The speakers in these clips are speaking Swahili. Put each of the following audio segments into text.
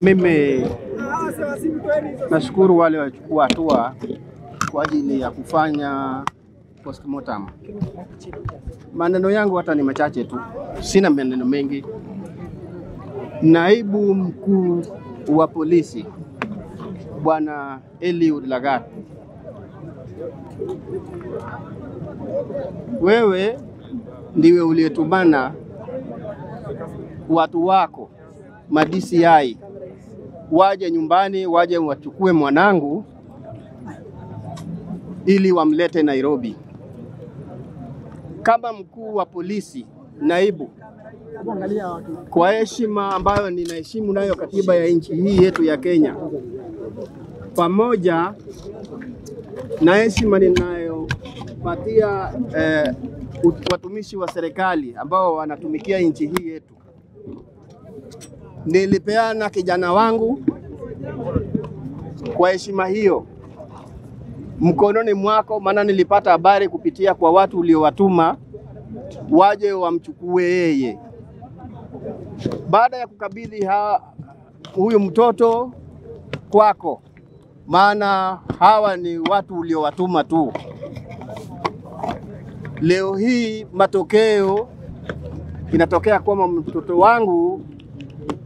Mimi nashukuru wale wachukua hatua kwa ajili ya kufanya postmortem. Maneno yangu hata ni machache tu, sina maneno mengi. Naibu mkuu wa polisi Bwana Eliud Lagat, wewe ndiwe uliyetumana watu wako ma-DCI waje nyumbani, waje wachukue mwanangu ili wamlete Nairobi. Kama mkuu wa polisi naibu, kwa heshima ambayo ninaheshimu nayo katiba ya nchi hii yetu ya Kenya, pamoja na heshima ninayopatia watumishi wa serikali ambao wanatumikia nchi hii yetu, nilipeana kijana wangu kwa heshima hiyo mkononi mwako, maana nilipata habari kupitia kwa watu uliowatuma waje wamchukue yeye. Baada ya kukabidhi huyu mtoto kwako, maana hawa ni watu uliowatuma tu, leo hii matokeo inatokea kwamba mtoto wangu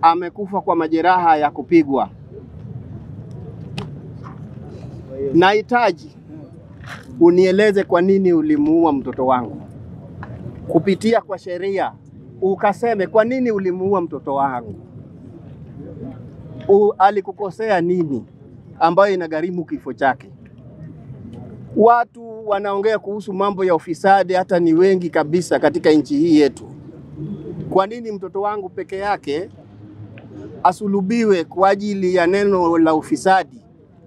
amekufa kwa majeraha ya kupigwa. Nahitaji unieleze kwa nini ulimuua mtoto wangu. Kupitia kwa sheria ukaseme kwa nini ulimuua mtoto wangu. Alikukosea nini ambayo inagharimu kifo chake? Watu wanaongea kuhusu mambo ya ufisadi, hata ni wengi kabisa katika nchi hii yetu. Kwa nini mtoto wangu peke yake asulubiwe kwa ajili ya neno la ufisadi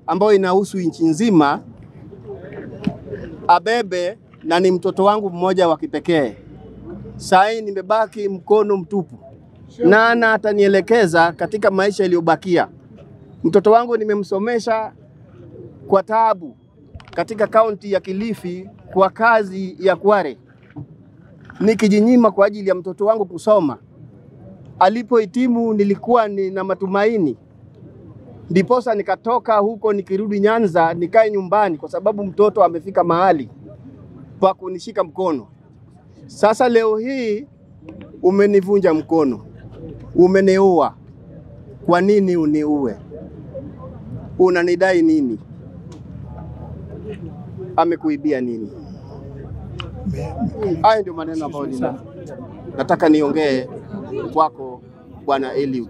ambayo inahusu nchi nzima, abebe na ni mtoto wangu mmoja wa kipekee? Sasa nimebaki mkono mtupu. Nana atanielekeza katika maisha yaliyobakia? Mtoto wangu nimemsomesha kwa taabu katika kaunti ya Kilifi kwa kazi ya Kware, nikijinyima kwa ajili ya mtoto wangu kusoma. Alipohitimu nilikuwa nina matumaini, ndiposa nikatoka huko nikirudi Nyanza nikae nyumbani, kwa sababu mtoto amefika mahali pa kunishika mkono. Sasa leo hii umenivunja mkono, umeniua. Kwa nini uniue? Unanidai nini? Amekuibia nini? Haya ndio maneno ambayo nataka niongee kwako Bwana Eliud.